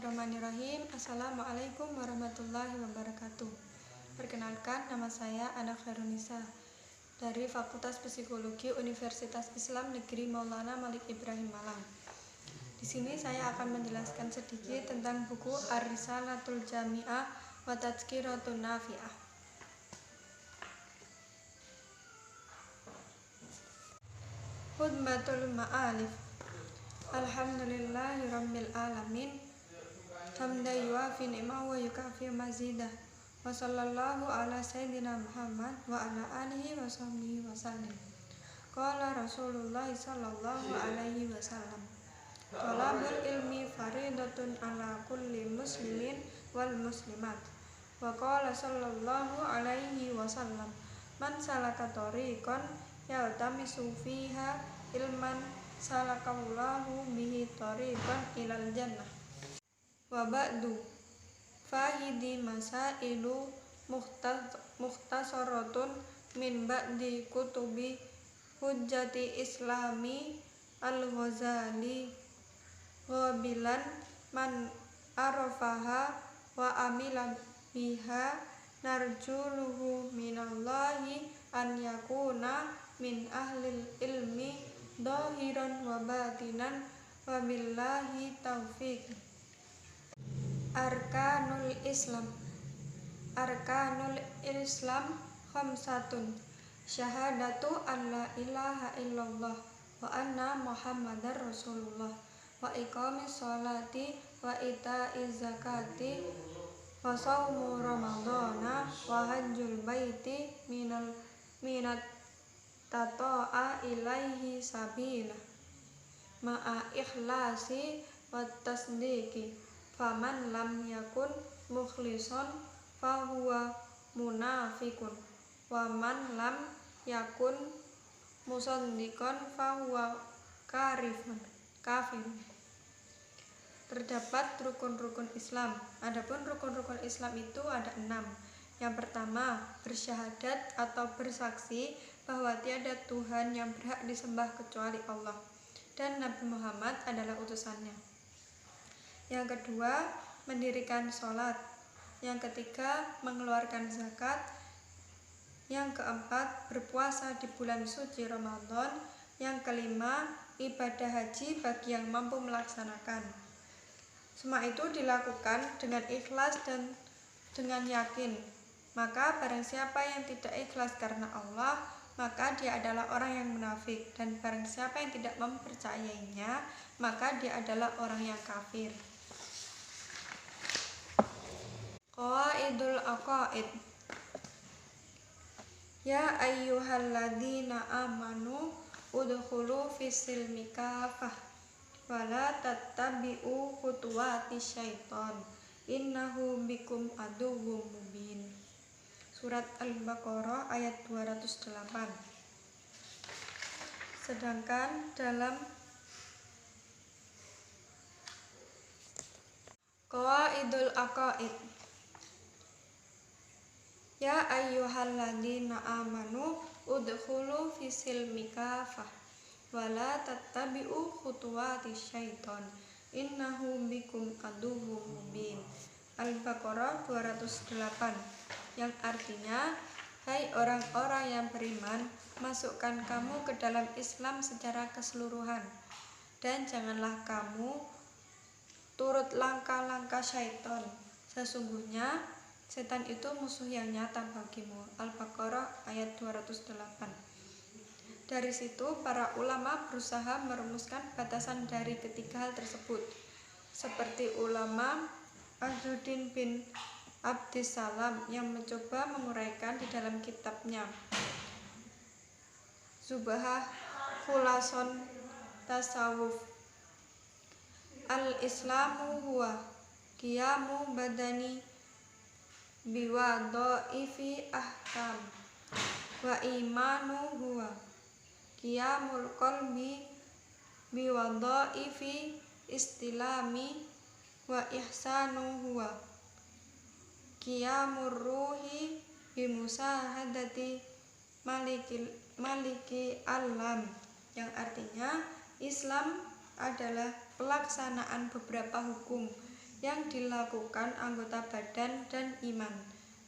Bismillahirrahmanirrahim. Assalamualaikum warahmatullahi wabarakatuh. Perkenalkan, nama saya Ana Khairunisa dari Fakultas Psikologi Universitas Islam Negeri Maulana Malik Ibrahim Malang. Di sini saya akan menjelaskan sedikit tentang buku Ar-Risalatul Jami'ah wa Tadhkiratun Nafi'ah. Khutbatul Ma'alif. Alhamdulillahirabbil alamin. Hamdan yuafi ni'mahu wa yukafi mazidah. Wa sallallahu ala sayyidina Muhammad wa ala alihi wa sahbihi wa sallim. Qala Rasulullah sallallahu alaihi wasallam, talabul ilmi faridatun ala kulli muslimin wal muslimat. Wa qala sallallahu alaihi wasallam, man salaka tariqan yaltamisu fiha ilman salakallahu bihi tariqan ilal jannah. Wa ba'du, fahidi masailu mukhtasaratun min ba'di kutubi hujjati islami al-Ghazali ghabilan man arafaha wa amila biha narjuluhu minallahi an yakuna min ahlil ilmi dhahiran wa batinan wa billahi taufiq. Arkanul Islam khamsatun, syahadatu an la ilaha illallah wa anna muhammadar rasulullah wa iqamis sholati wa ita'iz zakati wa shaumu ramadhana wa hajjul baiti minat tata'a ilaihi sabila ma'a ikhlasi wa tasdiki. Faman lam yakun mukhlison fahuwa munafikun wa man lam yakun musaddiqan fahuwa kafirun. Terdapat rukun-rukun Islam. Adapun rukun-rukun Islam itu ada 6. Yang pertama, bersyahadat atau bersaksi bahwa tiada Tuhan yang berhak disembah kecuali Allah dan Nabi Muhammad adalah utusannya. Yang kedua, mendirikan sholat. Yang ketiga, mengeluarkan zakat. Yang keempat, berpuasa di bulan suci Ramadan. Yang kelima, ibadah haji bagi yang mampu melaksanakan. Semua itu dilakukan dengan ikhlas dan dengan yakin. Maka barang siapa yang tidak ikhlas karena Allah, maka dia adalah orang yang munafik. Dan barang siapa yang tidak mempercayainya, maka dia adalah orang yang kafir. Qawaidul aqaid. Ya ayyuhalladzina amanu udkhulu fis-silmi kafah wa la tattabi'u khutuwatis syaiton innahu bikum aduwwum mubin. Surat Al-Baqarah ayat 208. Sedangkan dalam Qawaidul aqaid, ya ayyuhalladzina amanu udkhulu fis-silmi kafah wa la tattabi'u khutuwatis syaiton innahu bikum aduwwum mubin. Al-Baqarah 208, yang artinya, hai orang-orang yang beriman, masukkan kamu ke dalam Islam secara keseluruhan, dan janganlah kamu turut langkah-langkah syaitan. Sesungguhnya setan itu musuh yang nyata bagimu. Al-Baqarah ayat 208. Dari situ para ulama berusaha merumuskan batasan dari ketiga hal tersebut, seperti ulama Azzuddin bin Abdissalam yang mencoba menguraikan di dalam kitabnya Zubahah Khulason Tasawuf. Al-Islamu huwa qiyamu badani biwadha'ifi ahkam wa imanu huwa qiyamul qalbi biwadha'ifi istilami wa ihsanu huwa qiyamur ruhi bimusahadati maliki alam, yang artinya Islam adalah pelaksanaan beberapa hukum yang dilakukan anggota badan dan iman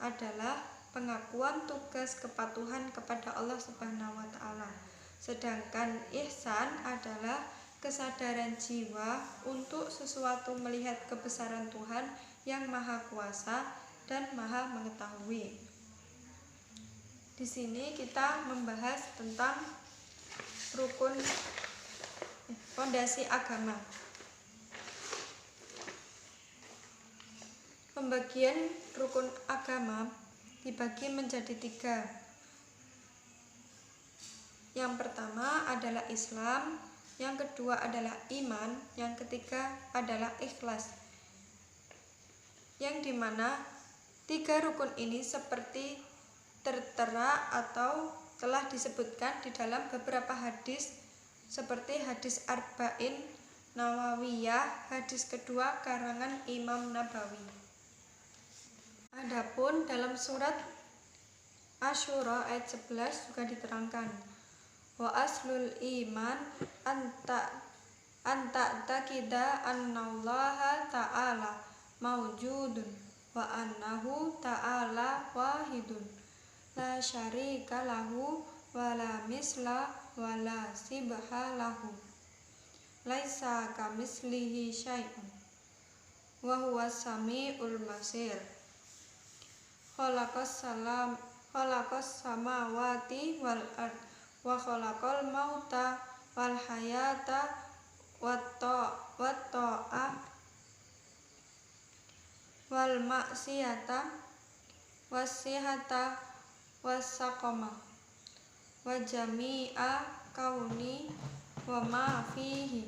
adalah pengakuan tugas kepatuhan kepada Allah Subhanahu wa Ta'ala. Sedangkan ihsan adalah kesadaran jiwa untuk sesuatu melihat kebesaran Tuhan yang Maha Kuasa dan Maha Mengetahui. Di sini kita membahas tentang rukun fondasi agama. Pembagian rukun agama dibagi menjadi 3. Yang pertama adalah Islam, yang kedua adalah iman, yang ketiga adalah ikhlas. Yang dimana 3 rukun ini seperti tertera atau telah disebutkan di dalam beberapa hadis seperti hadis Arba'in Nawawiyah, hadis kedua karangan Imam Nabawi. Adapun dalam surat Asy-Syura ayat 11 juga diterangkan, wa aslul iman anta taqida annallaha ta'ala maujudun wa annahu ta'ala wahidun la syarika lahu wa la misla wa la sibha lahu laisa kamislihi syai'un wa huwas samiul basir. Khalaqas samawati wal ard wa khalaqal mauta wal hayata wat ta'ah wal maksiyata was sihata was saqama wa jami'a kauni wa ma fihi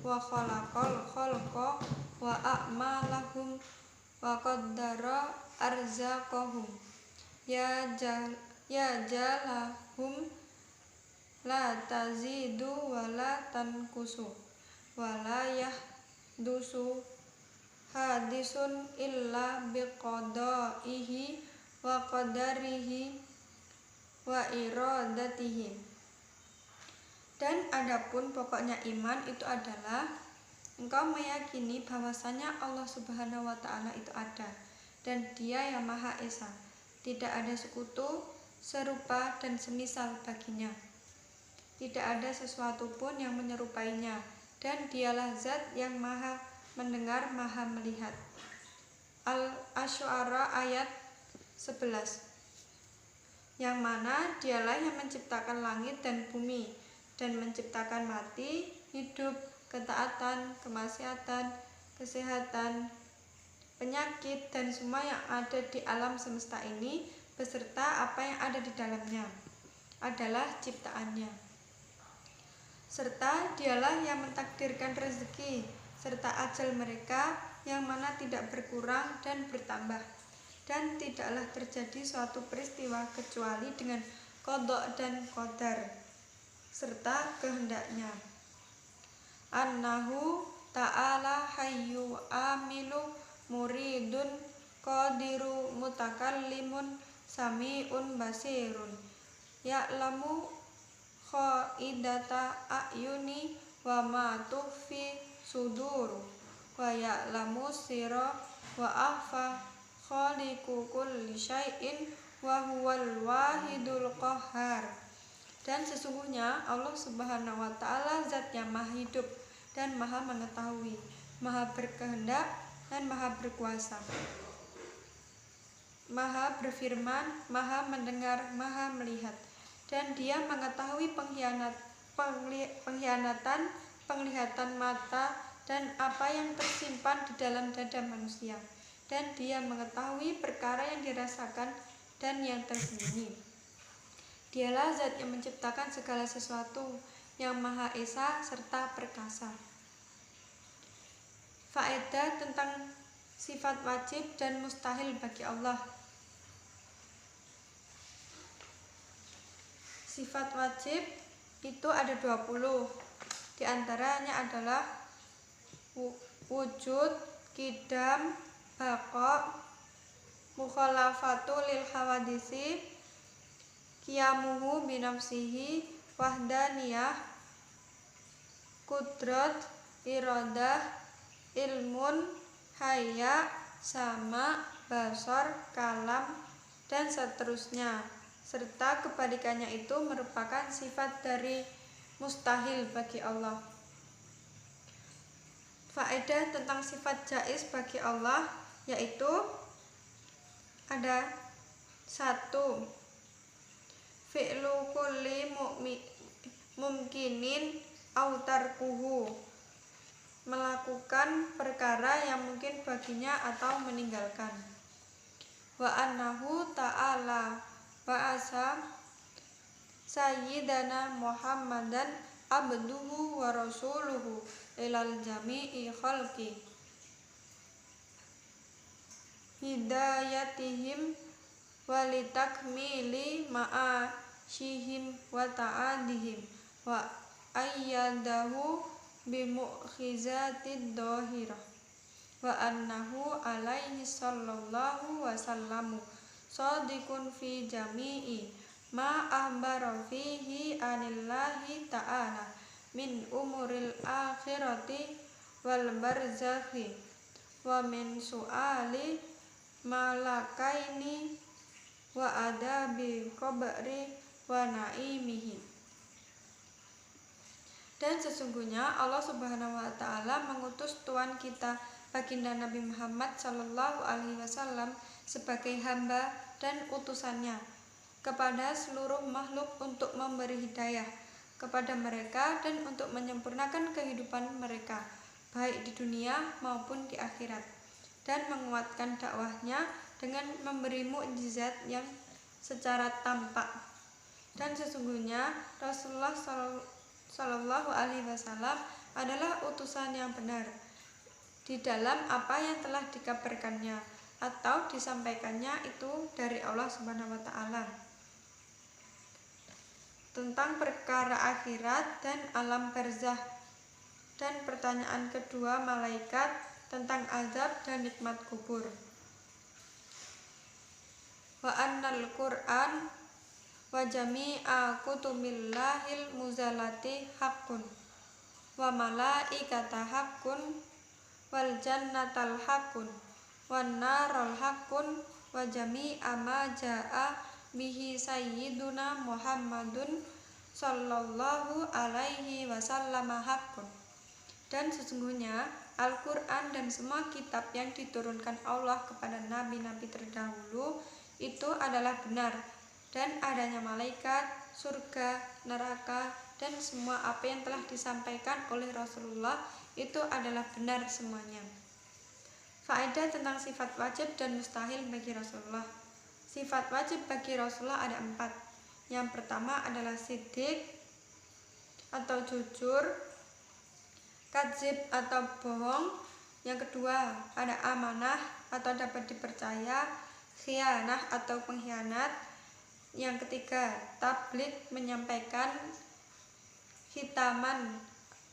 wa khalaqal khalqa wa a'malahum wa qaddara arzaqahum ya jalahum la tazidu wa la tankusu wa la yahdusu hadisun illa biqadaihi wa qadarihi wa iradatihi. Dan adapun pokoknya iman itu adalah engkau meyakini bahwasanya Allah Subhanahu wa Ta'ala itu ada dan Dia yang Maha Esa, tidak ada sekutu, serupa dan semisal baginya. Tidak ada sesuatu pun yang menyerupainya, dan Dialah Zat yang Maha mendengar, Maha melihat. Asy-Syu'ara ayat 11. Yang mana Dialah yang menciptakan langit dan bumi dan menciptakan mati, hidup, ketaatan, kemaksiatan, kesehatan, penyakit, dan semua yang ada di alam semesta ini beserta apa yang ada di dalamnya adalah ciptaannya. Serta Dialah yang mentakdirkan rezeki serta ajal mereka yang mana tidak berkurang dan bertambah, dan tidaklah terjadi suatu peristiwa kecuali dengan qada dan qadar serta kehendaknya. Annahu ta'ala hayyu amilu muridun qadiru mutakallimun sami'un basirun ya'lamu khaidata a'yuni wa ma tukhfi suduru wa ya'lamu sirra wa akhfa khaliqu kulli syai'in wa huwal wahidul qahhar. Dan sesungguhnya Allah Subhanahu wa Ta'ala Zat yang Maha hidup dan Maha mengetahui, Maha berkehendak dan Maha berkuasa, Maha berfirman, Maha mendengar, Maha melihat, dan Dia mengetahui penglihatan mata dan apa yang tersimpan di dalam dada manusia, dan Dia mengetahui perkara yang dirasakan dan yang tersembunyi. Dialah Zat yang menciptakan segala sesuatu, yang Maha Esa serta perkasa. Faedah tentang sifat wajib dan mustahil bagi Allah. Sifat wajib itu ada 20. Di antaranya adalah wujud, qidam, baqa, mukhalafatu lil hawadisi, qiyamuhu binafsihi, wahdaniyah, qudrat, iradah, ilmun, haya, sama, basor, kalam, dan seterusnya. Serta kebalikannya itu merupakan sifat dari mustahil bagi Allah. Faedah tentang sifat jaiz bagi Allah yaitu ada 1. Fi'lu kulli mumkinin au tarkuhu, melakukan perkara yang mungkin baginya atau meninggalkan. Wa annahu ta'ala ba'asa sayyidana Muhammadan abduhu wa rasuluhu ilal jami'i khalqi hidayatihim walitakmili ma'asyihim wa ta'adihim wa ayyadahu bimu'khizatid dohirah wa annahu alaihi sallallahu wasallamu sadiqun fi jami'i ma ahbara fihi anillahi ta'ala min umuril akhirati wal barzakhi wa min su'ali malakaini wa adabi qabri wa naimihi. Dan sesungguhnya Allah Subhanahu wa taala mengutus Tuhan kita baginda Nabi Muhammad sallallahu alaihi wasallam sebagai hamba dan utusannya kepada seluruh makhluk untuk memberi hidayah kepada mereka dan untuk menyempurnakan kehidupan mereka baik di dunia maupun di akhirat, dan menguatkan dakwahnya dengan memberi mukjizat yang secara tampak. Dan sesungguhnya Rasulullah sallallahu alaihi wasallam adalah utusan yang benar di dalam apa yang telah dikabarkannya atau disampaikannya itu dari Allah Subhanahu wa taala tentang perkara akhirat dan alam barzakh, dan pertanyaan kedua malaikat tentang azab dan nikmat kubur. Wa annal Qur'an wa jami'a kutubillahil muzalati haqqun wa malaikata haqqun wal jannatal haqqun wan naral haqqun wa jami'a ma jaa'a bihi sayyiduna Muhammadun sallallahu alaihi wasallam haqqun. Dan sesungguhnya Al-Quran dan semua kitab yang diturunkan Allah kepada nabi-nabi terdahulu itu adalah benar, dan adanya malaikat, surga, neraka, dan semua apa yang telah disampaikan oleh Rasulullah itu adalah benar semuanya. Faedah tentang sifat wajib dan mustahil bagi Rasulullah. Sifat wajib bagi Rasulullah ada 4. Yang pertama adalah siddiq atau jujur, kadzib atau bohong. Yang kedua ada amanah atau dapat dipercaya, khianah atau pengkhianat. Yang ketiga tabligh, menyampaikan, khitaman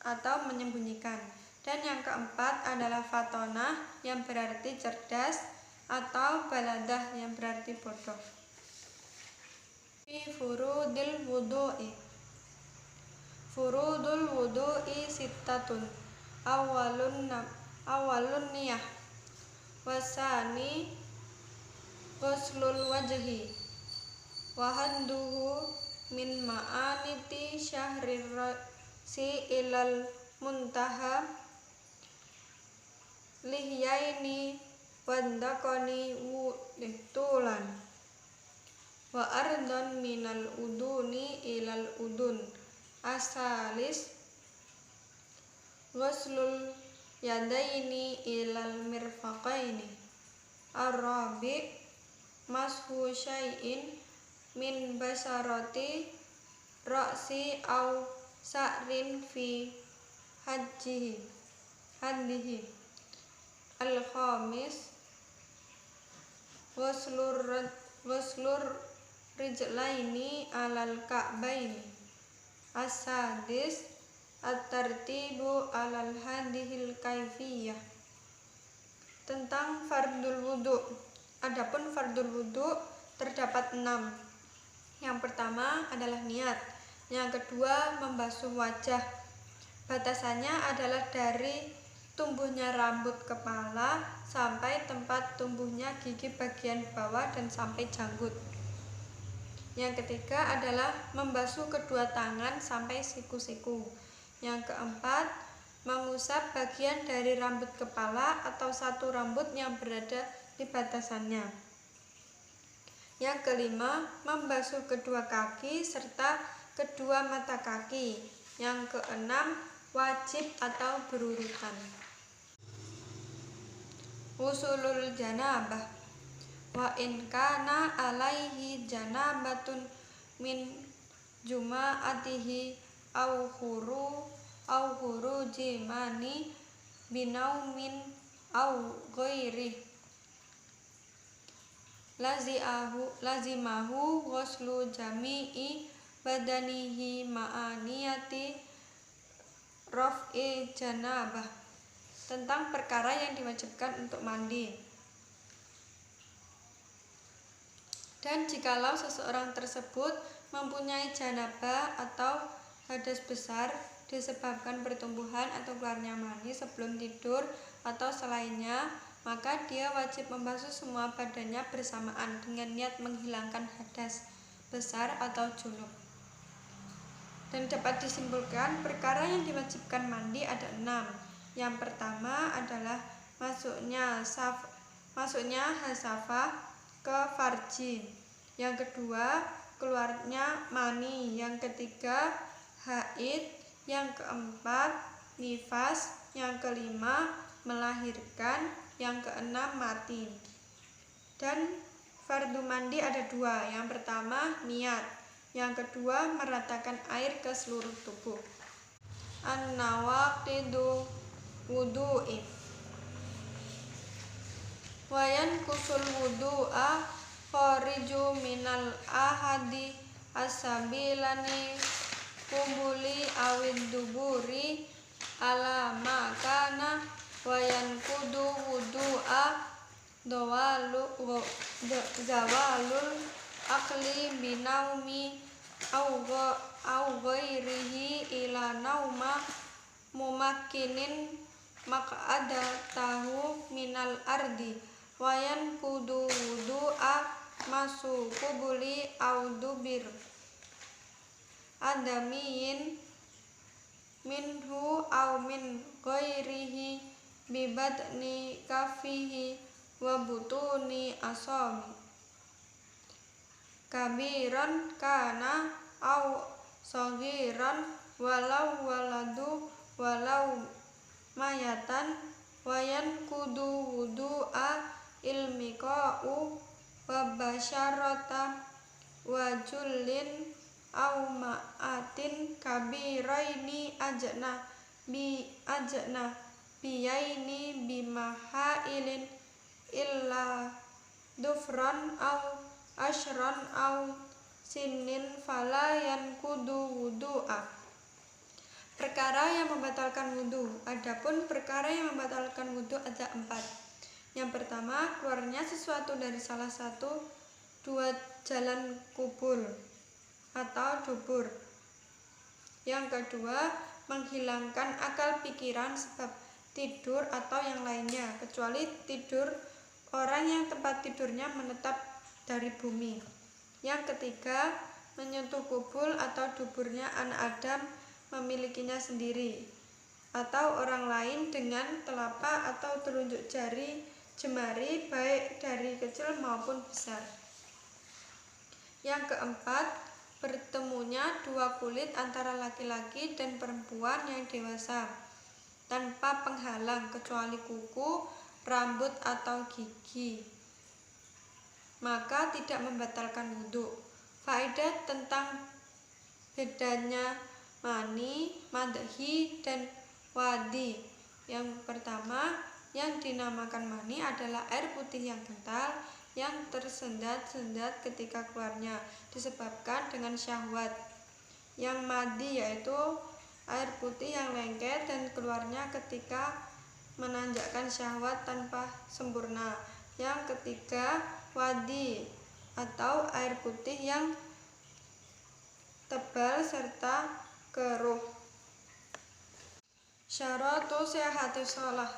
atau menyembunyikan. Dan yang keempat adalah fatonah yang berarti cerdas, atau baladah yang berarti bodoh. Fi furudil wudu'i. Furudul wudu'i sittatun. Awalun niyah, wasani ghuslul wajhi, wahanduhu min ma'aniti syahrir si ilal muntaha lihyaini wandakoni wutulan wa ardon minal uduni ilal udun. Asalis ghuslul yadaini ilal mirfaqaini. Arabi mashu syai'in min basarati ra'si au sa'rin fi haddihi. Al-khamis ghuslur rijlaini alal ka'baini. As-sadis at-tartibu alal hadihil kaifiyah. Tentang fardul wudu. Adapun fardul wudu terdapat 6. Yang pertama adalah niat. Yang kedua membasuh wajah. Batasannya adalah dari tumbuhnya rambut kepala sampai tempat tumbuhnya gigi bagian bawah dan sampai janggut. Yang ketiga adalah membasuh kedua tangan sampai siku-siku. Yang keempat, mengusap bagian dari rambut kepala atau satu rambut yang berada di batasannya. Yang kelima, membasuh kedua kaki serta kedua mata kaki. Yang keenam, wajib atau berurutan. Usulul janabah. Wa in kana alaihi janabatun min juma'atihi au khuruji mani binaumin au ghairi lazimahu ghuslu jami'i badanihi ma'aniyati raf'i janabah. Tentang perkara yang diwajibkan untuk mandi. Dan jikalau seseorang tersebut mempunyai janabah atau hadas besar disebabkan pertumbuhan atau keluarnya mani sebelum tidur atau selainnya, maka dia wajib membasuh semua badannya bersamaan dengan niat menghilangkan hadas besar atau junub. Dan dapat disimpulkan perkara yang diwajibkan mandi ada 6. Yang pertama adalah masuknya hasafah ke farji. Yang kedua, keluarnya mani. Yang ketiga, haid. Yang keempat, nifas. Yang kelima, melahirkan. Yang keenam, mati. Dan fardu mandi ada 2. Yang pertama, niat. Yang kedua, meratakan air ke seluruh tubuh. An-nawaqidu wudu'i. Wayan kusul wudu'a khariju minal ahadi asabilani kumbuli awid duburi ala makana wayan kudu wudu'a zawalul akli binaumi au ghairihi ila nauma mumakkinin maq'adatahu minal ardi wayan kudu wudu'a masu kubuli au dubir adamiyin minhu au min ghairihi bibadni kafihi wa butuni asami kabiran kana au saghiran walau waladu walau mayatan wayan kudu wudu'a ilmiqa'u wa basyarata wa jullin au ma'atin kabiraini ajna biyaini bimahailin illa dufran au ashran au sinin falayan kudu wudu'a. Perkara yang membatalkan wudu. Adapun perkara yang membatalkan wudu ada 4. Yang pertama, keluarnya sesuatu dari salah satu 2 jalan kubul atau dubur. Yang kedua, menghilangkan akal pikiran sebab tidur atau yang lainnya, kecuali tidur orang yang tempat tidurnya menetap dari bumi. Yang ketiga, menyentuh kubul atau duburnya anak Adam memilikinya sendiri atau orang lain dengan telapak atau telunjuk jari jemari baik dari kecil maupun besar. Yang keempat, bertemunya 2 kulit antara laki-laki dan perempuan yang dewasa tanpa penghalang kecuali kuku, rambut atau gigi, maka tidak membatalkan wudhu. Faedah tentang bedanya mani, madhi, dan wadi. Yang pertama, yang dinamakan mani adalah air putih yang kental yang tersendat-sendat ketika keluarnya disebabkan dengan syahwat. Yang madi yaitu air putih yang lengket dan keluarnya ketika menanjakkan syahwat tanpa sempurna. Yang ketiga, wadi atau air putih yang tebal serta keruh. Syaratu sihhati shalah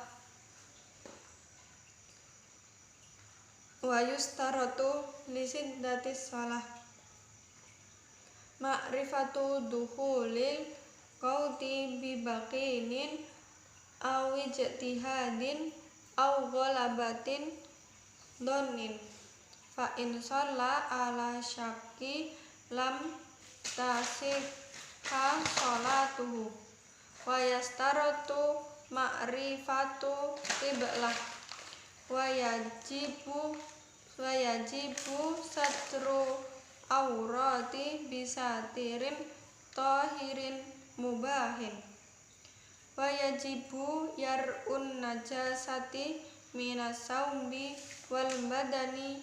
wa yustaratu li siddatis shalah ma'rifatu dukhulil qauti bi baqinin aw ijtihadin aw ghalabatin dhannin fa in shalla ala syakki lam tasihha sholatuhu wa yastaratu ma'rifatu qiblah wa yajibu satru aurati bisatirin tahirin mubahin wa yajibu yar'un najasati minas saumbi wal badani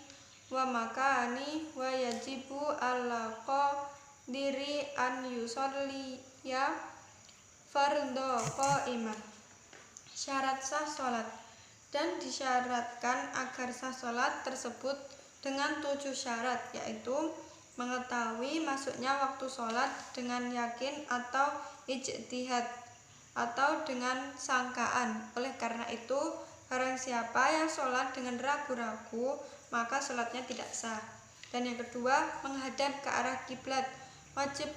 wa makani wa yajibu alaqa diri an yusolliya fardhu qaimah. Syarat sah sholat. Dan disyaratkan agar sah sholat tersebut dengan 7 syarat, yaitu mengetahui masuknya waktu sholat dengan yakin atau ijtihad atau dengan sangkaan. Oleh karena itu, barang siapa yang sholat dengan ragu-ragu, maka sholatnya tidak sah. Dan yang kedua, menghadap ke arah kiblat. Wajib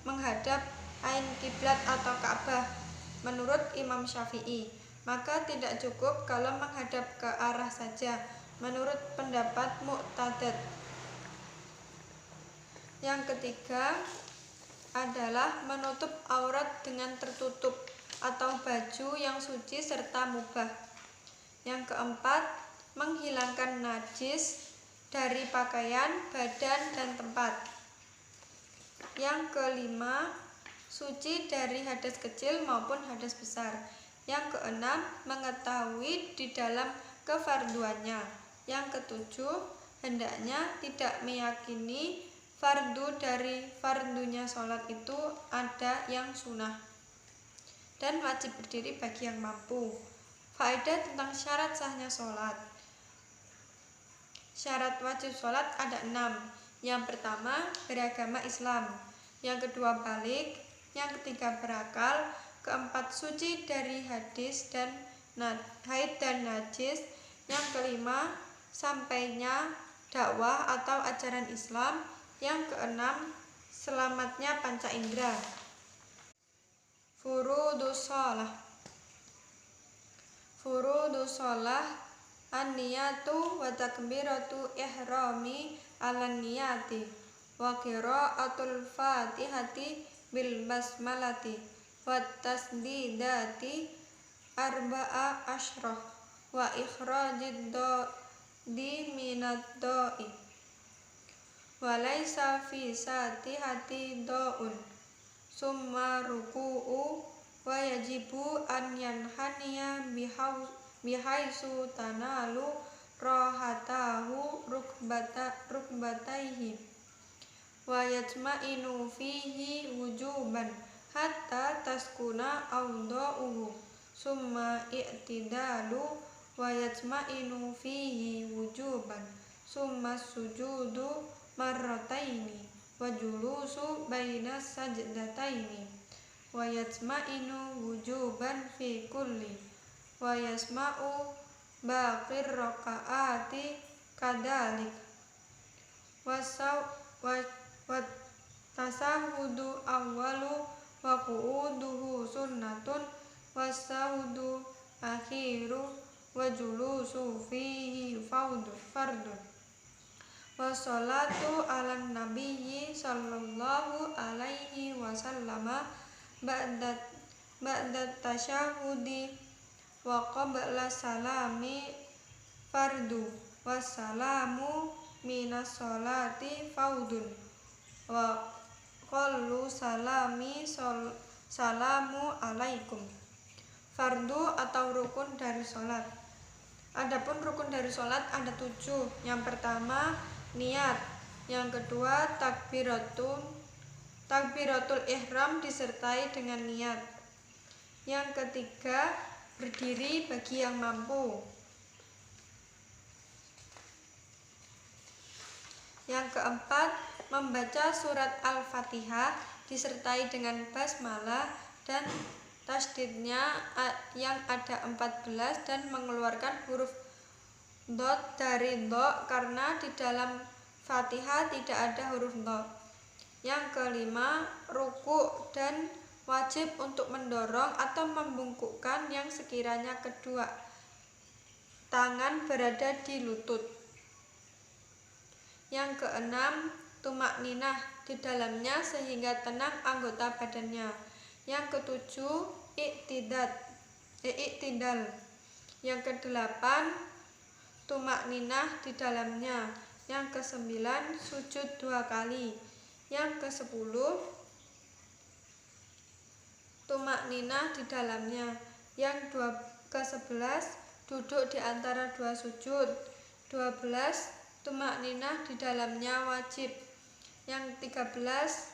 menghadap ain kiblat atau Ka'bah menurut Imam Syafi'i. Maka tidak cukup kalau menghadap ke arah saja menurut pendapat Mu'tadad. Yang ketiga adalah menutup aurat dengan tertutup atau baju yang suci serta mubah. Yang keempat, menghilangkan najis dari pakaian, badan, dan tempat. Yang kelima, suci dari hadas kecil maupun hadas besar. Yang keenam, mengetahui di dalam kefarduannya. Yang ketujuh, hendaknya tidak meyakini fardu dari fardunya sholat itu ada yang sunnah. Dan wajib berdiri bagi yang mampu. Faedah tentang syarat sahnya sholat. Syarat wajib sholat ada 6. Yang pertama, beragama Islam. Yang kedua, balik. Yang ketiga, berakal. Keempat, suci dari hadis dan haid dan najis. Yang kelima, sampainya dakwah atau ajaran Islam. Yang keenam, selamatnya panca indera. Furudus shalah. Furudus shalah an-niyatu wa takbiratu ihrami ala niyati wa qiraatul fatihati bil basmalati wa tasdidati arba'a asyrah wa ikhrajid di minad do'i wa laysa fi satihati do'un summa ruku'u wa yajibu an yanhaniya bihaisu tanalu rohatahu rukbataihi wa yajma'inu fihi wujuban hatta taskuna awda'uhu summa i'tidalu wa yajma'inu fihi wujuban summa sujudu marrataini wa julusu baina sajdataini wa yajma'inu wujuban fi kulli wa yasma'u baqir rakaati kadalik wa tasahudu awwalu wa qu'uduhu sunnatun wa sahudu akhiru wa julusu fihi fardun wa salatu ala nabiyyi sallallahu alaihi wasallama ba'da tasyahudi wa qabla salami fardu wassalamu minas sholati faudun wa qallu salami salamu alaikum. Fardu atau rukun dari sholat. Adapun rukun dari sholat ada 7. Yang pertama, niat. Yang kedua, takbiratul ihram disertai dengan niat. Yang ketiga, berdiri bagi yang mampu. Yang keempat, membaca surat Al-Fatihah disertai dengan basmalah dan tasdidnya yang ada 14 dan mengeluarkan huruf dot dari dha karena di dalam Fatihah tidak ada huruf dha. Yang kelima, ruku dan wajib untuk mendorong atau membungkukkan yang sekiranya kedua tangan berada di lutut. Yang keenam, tumakninah di dalamnya sehingga tenang anggota badannya. Yang ketujuh, iktidal. Yang kedelapan, tumakninah di dalamnya. Yang kesembilan, sujud 2 kali. Yang kesepuluh, tumakninah di dalamnya. Yang ke-11, duduk di antara 2 sujud. 12, tumakninah di dalamnya wajib. Yang 13,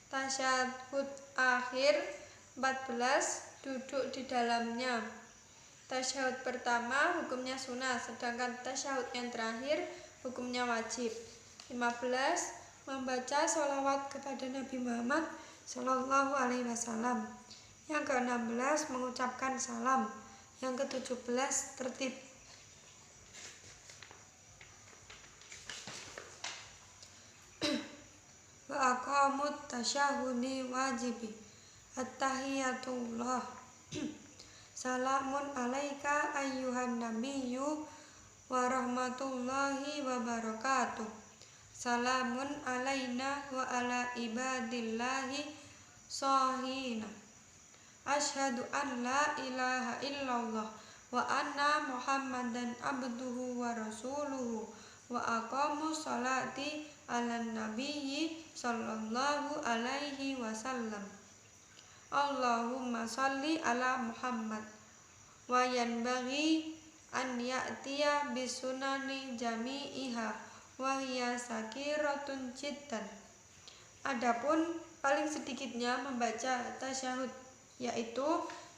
tasyahud akhir. 14, duduk di dalamnya. Tasyahud pertama hukumnya sunnah, sedangkan tasyahud yang terakhir hukumnya wajib. 15, membaca sholawat kepada Nabi Muhammad Shallallahu Alaihi Wasallam. Yang ke-16, mengucapkan salam. Yang ke-17, tertib. Wa aqamut tasyahudi wajibi at-tahiyatullah. Salamun alaika ayyuhan nabiyyu wa rahmatullahi wa barakatuh. Salamun alaina wa ala ibadillahi shahina. Asyhadu an la ilaha illallah wa anna muhammadan abduhu wa rasuluhu wa aqamu sholati ala nabiyyi sallallahu alaihi wasallam. Allahumma sholli ala Muhammad wa yanbaghi an ya'tiya bisunani jami'iha wa hiya sakiratun jiddan. Adapun paling sedikitnya membaca tasyahud, yaitu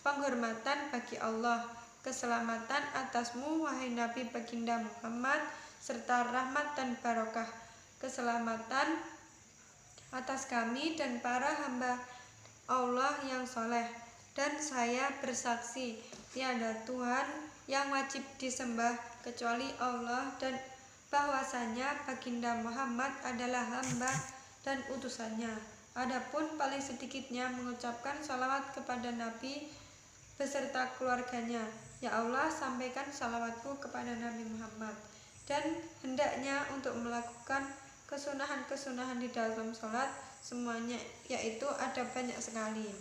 penghormatan bagi Allah, keselamatan atasmu wahai Nabi baginda Muhammad, serta rahmat dan barokah, keselamatan atas kami dan para hamba Allah yang soleh. Dan saya bersaksi tiada Tuhan yang wajib disembah kecuali Allah, dan bahwasanya baginda Muhammad adalah hamba dan utusannya. Adapun paling sedikitnya mengucapkan salawat kepada Nabi beserta keluarganya. Ya Allah, sampaikan salawatku kepada Nabi Muhammad. Dan hendaknya untuk melakukan kesunahan-kesunahan di dalam sholat semuanya, yaitu ada banyak sekali.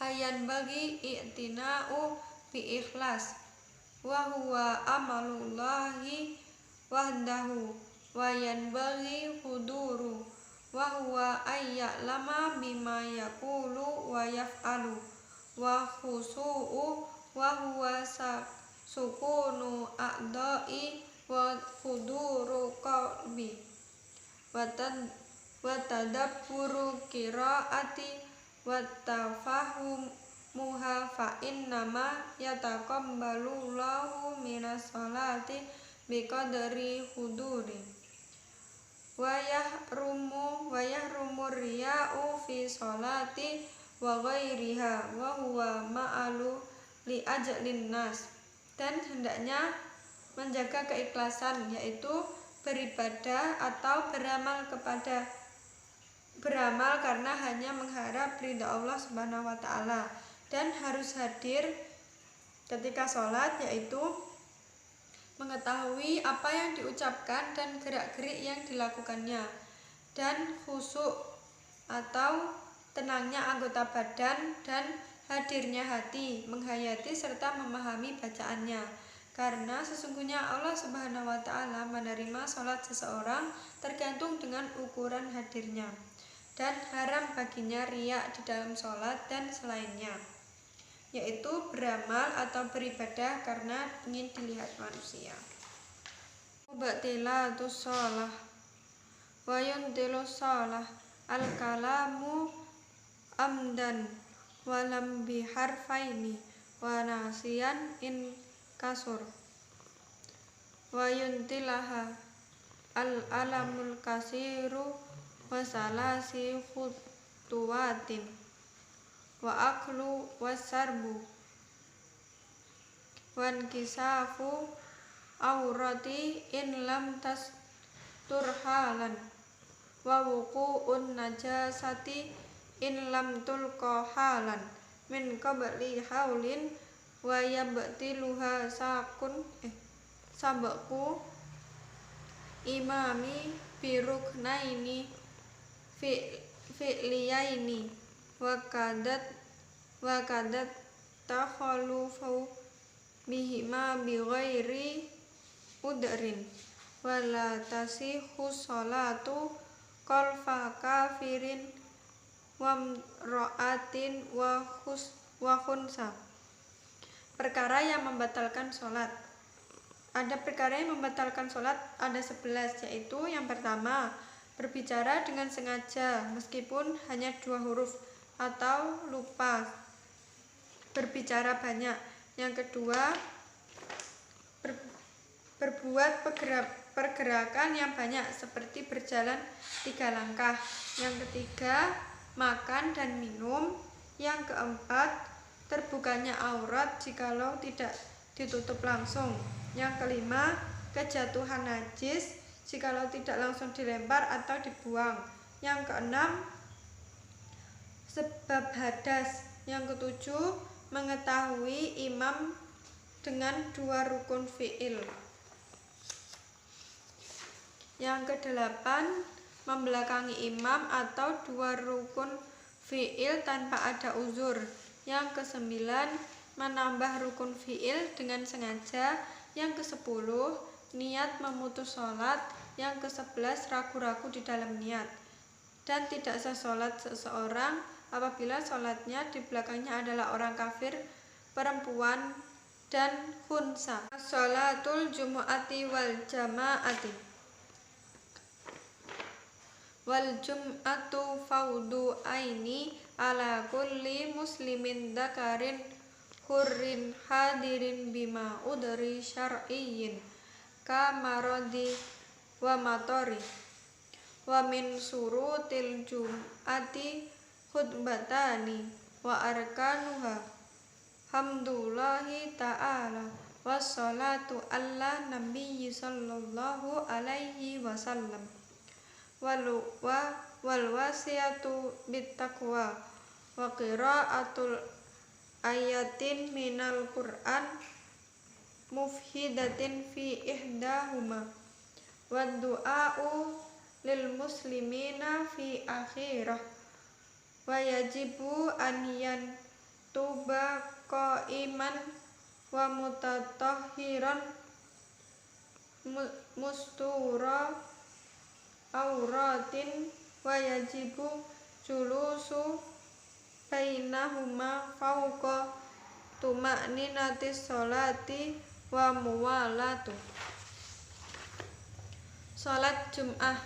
Ayan bagi i'tina'u bi ikhlas wa huwa amalullahi wahdahu wa yanbaghi huduru wa huwa ayya'lama bima yaqulu wa yaf'alu wa khusu'u wa huwa sukunu a'dha'i wa huduru qalbi wa tadabburu qiraati wa tafahuha fa innama yataqabbalullahu minas sholati biqadri huduri wa yahrumu riya'u fi sholati wa ghairiha wa huwa ma'alu li ajlin nas. Dan hendaknya menjaga keikhlasan, yaitu beribadah atau beramal karena hanya mengharap ridha Allah Subhanahu wa taala, dan harus hadir ketika sholat, yaitu mengetahui apa yang diucapkan dan gerak-gerik yang dilakukannya, dan khusyuk atau tenangnya anggota badan dan hadirnya hati, menghayati serta memahami bacaannya. Karena sesungguhnya Allah Subhanahu wa taala menerima sholat seseorang tergantung dengan ukuran hadirnya, dan haram baginya riya di dalam sholat dan selainnya, yaitu beramal atau beribadah karena ingin dilihat manusia. Mubtilatus shalah wa yuntilus shalah al-kalamu amdan walam biharfaini wa nasiyan in kasur wa yuntilaha al-alamul kasiru wa salasi maktuwatin wa aklu wasarbu wan kisafu aurati in lam tasturhalan wa wuqu'un najasati in lam tulqa halan min qabli haulin wa yabtiluha sabqu imami biruknaini fi'liyaini wa kadat takhalufu bihima bighairi udrin wala tasihu sholatu qalfa kafirin wamra'atin wa khunsa. Perkara yang membatalkan sholat. Ada perkara yang membatalkan sholat, ada 11, yaitu yang pertama, berbicara dengan sengaja meskipun hanya 2 huruf atau lupa berbicara banyak. Yang kedua, berbuat pergerakan yang banyak seperti berjalan 3 langkah. Yang ketiga, makan dan minum. Yang keempat, terbukanya aurat jikalau tidak ditutup langsung. Yang kelima, kejatuhan najis jikalau tidak langsung dilempar atau dibuang. Yang keenam, sebab hadas. Yang ketujuh, mengetahui imam dengan 2 rukun fi'il. Yang kedelapan, membelakangi imam atau 2 rukun fi'il tanpa ada uzur. Yang kesembilan, menambah rukun fi'il dengan sengaja. Yang ke-10, niat memutus sholat. Yang ke-11, ragu-ragu di dalam niat. Dan tidak sah sholat seseorang apabila sholatnya di belakangnya adalah orang kafir, perempuan, dan khunsa. Sholatul jumu'ati wal jama'ati. Wal jum'atu faudu aini ala kulli muslimin dzakarin hurrin hadirin bima udri syar'iyyin ka maradi wa matori wa min surutil jum'ati khutbatani wa arkanuha hamdulillahi ta'ala wassalatu ala nabiyyi sallallahu alaihi wasallam wal wasiyatu bittaqwa wa qiraatul ayatin minal Qur'an mufhidatin fi ihdahuma wa du'a'u lil muslimina fi akhirah wa yajibu an yantuba qa'iman wa mutatahhiran mustura auratin wa yajibu julusu bainahuma fauqa tuma'ninatis sholati wa muwalatu. Sholat Jum'ah.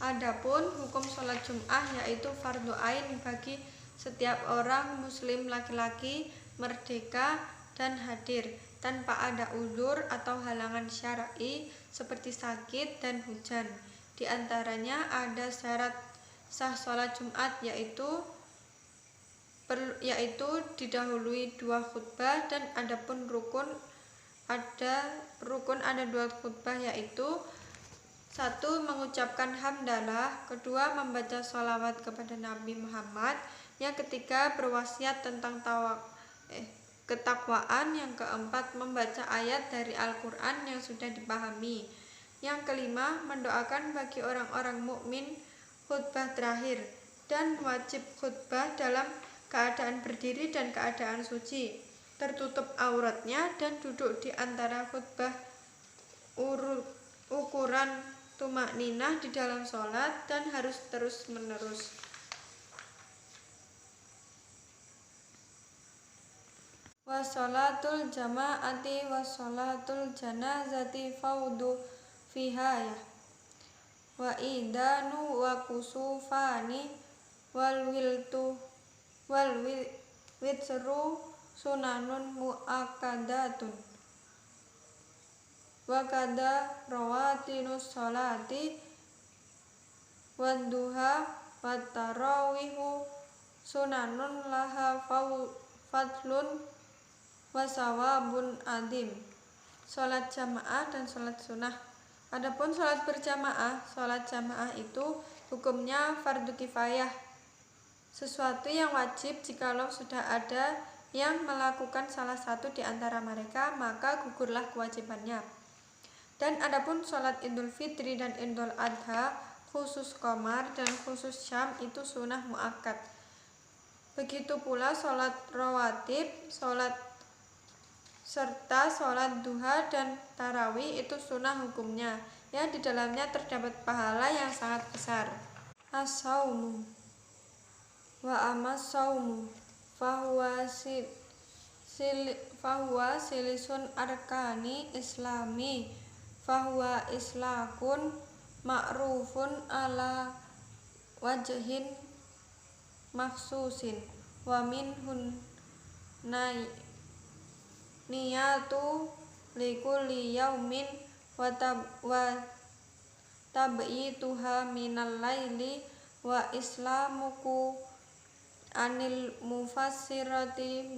Adapun hukum sholat Jum'ah yaitu fardu ain bagi setiap orang muslim laki-laki merdeka dan hadir tanpa ada uzur atau halangan syar'i seperti sakit dan hujan. Di antaranya ada syarat sah sholat Jumat yaitu didahului 2 khutbah, dan adapun rukun ada 2 khutbah yaitu 1. Mengucapkan hamdalah, 2. Membaca sholawat kepada Nabi Muhammad, yang ketiga berwasiat tentang ketakwaan, yang keempat membaca ayat dari Al-Quran yang sudah dipahami, yang kelima mendoakan bagi orang-orang mukmin khutbah terakhir, dan wajib khutbah dalam keadaan berdiri dan keadaan suci, tertutup auratnya, dan duduk di antara khutbah ukuran tumakninah di dalam sholat, dan harus terus menerus. Wassalatul jama'ati wassalatul janazati faudu fihayah wa idanu wa kusufani wal witru sunanun mu'akkadatun wa kada rawatinus sholati wa duha wa tarawihu sunanun laha fadlun wa sawabun adim. Sholat jamaah dan sholat sunnah. Adapun sholat berjamaah, sholat jamaah itu hukumnya fardu kifayah, sesuatu yang wajib jikalau sudah ada yang melakukan salah satu di antara mereka, maka gugurlah kewajibannya. Dan adapun sholat Idul Fitri dan Idul Adha, khusus qamar dan khusus syam itu sunnah muakkad. Begitu pula sholat rawatib, sholat serta sholat duha dan tarawih itu sunnah hukumnya, yang di dalamnya terdapat pahala yang sangat besar. As-saumu wa amas saumu fahuwa silisun arkani islami fahuwa islakun ma'rufun ala wajhin maksusin wa minhun niyatu likulli yaumin wa tab'ituha minal laili wa islamuku anil mufassirati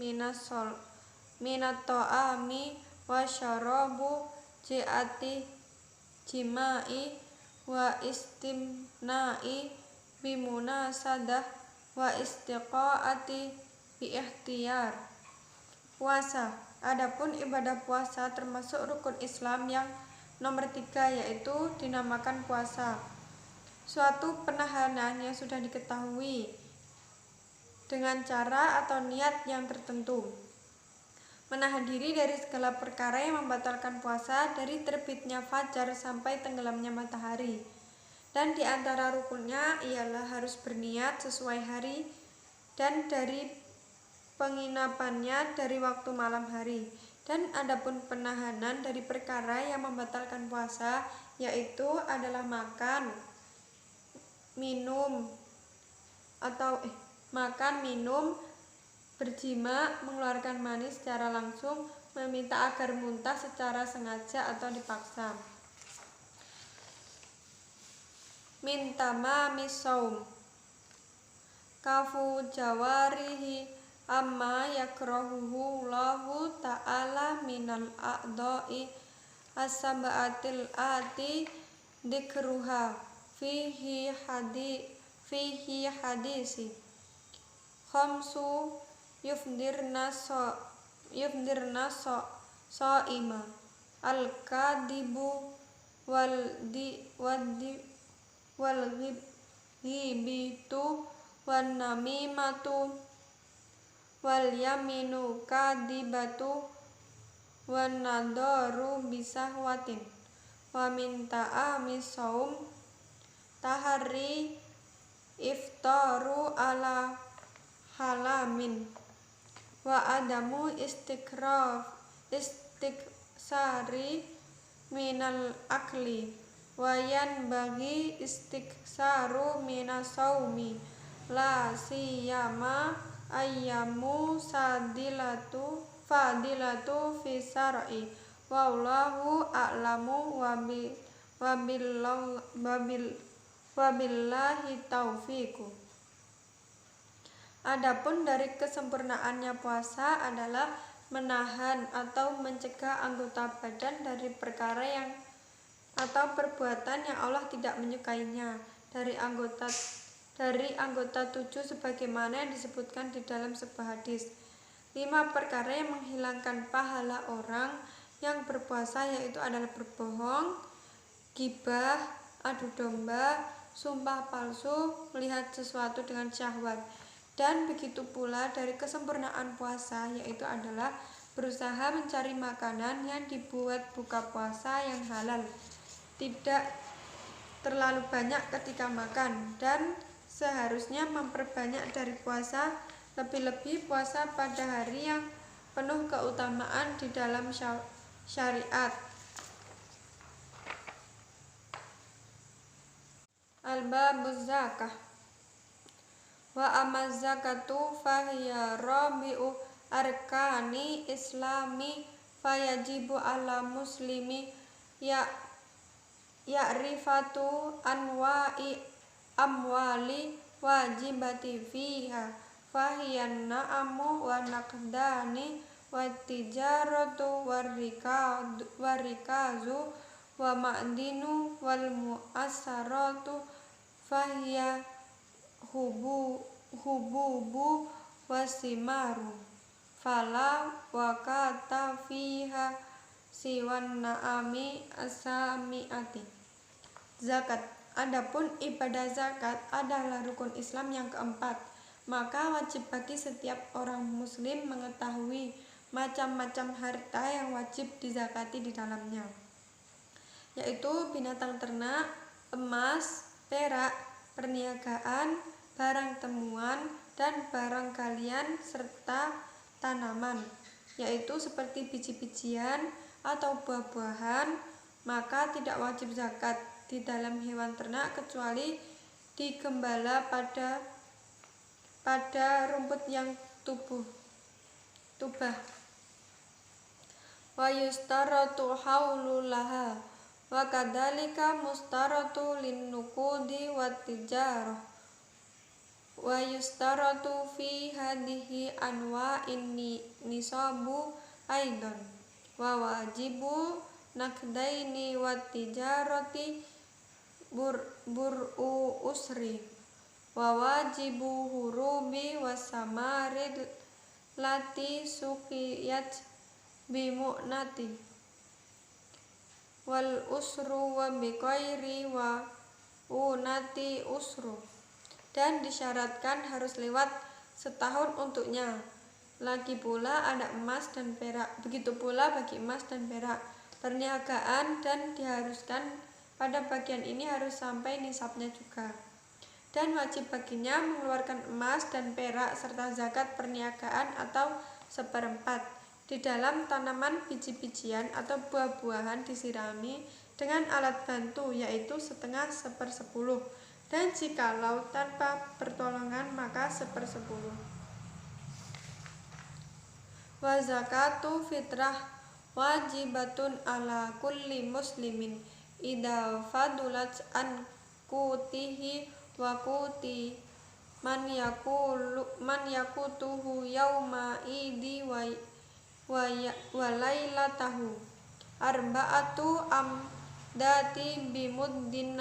minat ta'ami wa syarabu ji'ati jima'i wa istimna'i bimunasadah wa istiqaati bi ikhtiyar. Puasa. Adapun ibadah puasa termasuk rukun Islam yang nomor 3, yaitu dinamakan puasa. Suatu penahanan yang sudah diketahui dengan cara atau niat yang tertentu. Menahan diri dari segala perkara yang membatalkan puasa dari terbitnya fajar sampai tenggelamnya matahari. Dan di antara rukunnya ialah harus berniat sesuai hari dan dari penginapannya dari waktu malam hari. Dan adapun penahanan dari perkara yang membatalkan puasa yaitu adalah makan, minum, berjima, mengeluarkan mani secara langsung, meminta agar muntah secara sengaja atau dipaksa. Min tamamis shaum kafu jawarihi amma yakrahuhu Allahu ta'ala minal a'dha'i as-sab'atil ati dzikruha fihi hadisi khamsu yufdirna sha'ima al-kadibu wal ghibitu wan namimatu wal yaminu kadibatu wan nadaru bisahwatin. Wa min ta'amis shaum tahari iftaru ala halamin wa adamu istiksari minal akli wa yanbaghi istiksaru minas shaumi la siyama ayyamu fadilatu fi syar'i wallahu a'lamu wabillahi taufiqu. Adapun dari kesempurnaannya puasa adalah menahan atau mencegah anggota badan dari perkara yang atau perbuatan yang Allah tidak menyukainya dari anggota 7 sebagaimana yang disebutkan di dalam sebuah hadis. 5 perkara yang menghilangkan pahala orang yang berpuasa yaitu adalah berbohong, ghibah, adu domba, sumpah palsu, melihat sesuatu dengan syahwat. Dan begitu pula dari kesempurnaan puasa yaitu adalah berusaha mencari makanan yang dibuat buka puasa yang halal, tidak terlalu banyak ketika makan, dan seharusnya memperbanyak dari puasa, lebih-lebih puasa pada hari yang penuh keutamaan di dalam syariat. Al-babuz zakah. Wa amaz zakatu fahiya rabi'u arkani islami fayajibu ala muslimi ya'rifatu anwa'i amwali wajibati fiha fahiyan na'amu wa naqdani wa tijaratu warikazu wa ma'dinu wal mu'assaratu fahiya hububu wasimaru fala wakata fiha siwan na'ami asami'ati. Zakat. Adapun ibadah zakat adalah rukun Islam yang keempat, maka wajib bagi setiap orang muslim mengetahui macam-macam harta yang wajib dizakati di dalamnya, yaitu binatang ternak, emas, perak, perniagaan, barang temuan, dan barang galian serta tanaman, yaitu seperti biji-bijian atau buah-buahan, maka tidak wajib zakat di dalam hewan ternak kecuali digembala pada rumput yang tubah. Wa yustaratu haululaha wa kadzalika mustaratu linnukudi wat tijarah wa yustaratu fi hadhihi anwa'in nisabu aidan wa wajibu nakdaini wat tijarati bur'u usri wa wajibu hurubi wasamarid lati sukiyat bimu'nati wal usru wa biqairi wa unati usru, dan disyaratkan harus lewat setahun untuknya. Lagi pula ada emas dan perak, begitu pula bagi emas dan perak perniagaan, dan diharuskan pada bagian ini harus sampai nisabnya juga, dan wajib baginya mengeluarkan emas dan perak serta zakat perniagaan atau seperempat. Di dalam tanaman biji-bijian atau buah-buahan disirami dengan alat bantu, yaitu setengah 1/10, dan jikalau tanpa pertolongan maka 1/10. Wa zakatu fitrah wajibatun ala kulli muslimin idza fadulat an kutihi wa kuti man yakutuhu yauma idi wa lailatahu arba'atu amdati bimuddin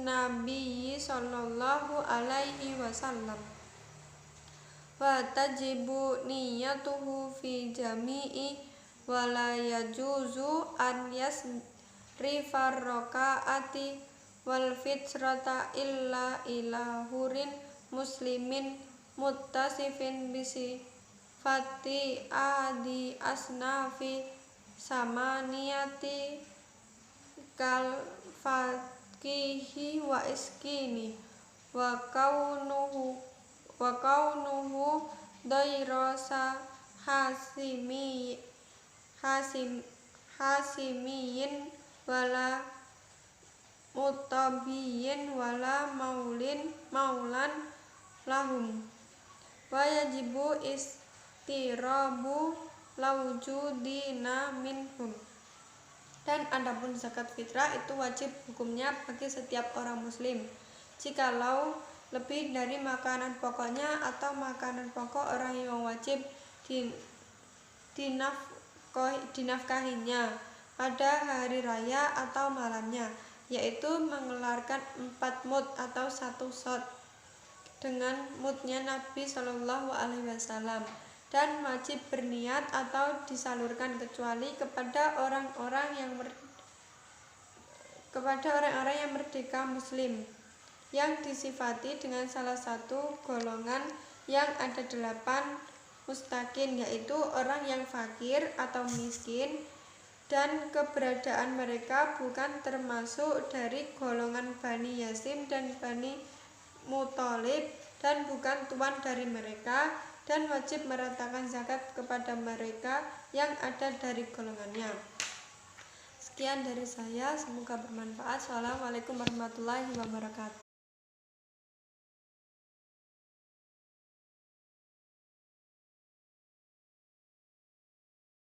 nabiyyi sallallahu alaihi wasallam wa tajibu niyatuhu fi jami'i wa la yajuzu an yasrifar rakaati wal fitrata illa ila hurin muslimin muttasifin bisi fati adi asnafi samaniyati kal fakihi wa iskini wa kaunuhu dairasa hasimiyin wala mutabiyin wala maulan lahum wa yajibu istirabu laujudina minhum. Dan adapun zakat fitrah itu wajib hukumnya bagi setiap orang muslim jikalau lebih dari makanan pokoknya atau makanan pokok orang yang wajib dinafkahinya pada hari raya atau malamnya, yaitu mengeluarkan 4 mud atau 1 shot dengan mudnya Nabi Shallallahu Alaihi Wasallam, dan wajib berniat atau disalurkan kecuali kepada orang-orang yang merdeka muslim yang disifati dengan salah satu golongan yang ada 8 mustakin, yaitu orang yang fakir atau miskin, dan keberadaan mereka bukan termasuk dari golongan Bani Yasim dan Bani Muthalib, dan bukan tuan dari mereka, dan wajib meratakan zakat kepada mereka yang ada dari golongannya. Sekian dari saya, semoga bermanfaat. Assalamualaikum warahmatullahi wabarakatuh.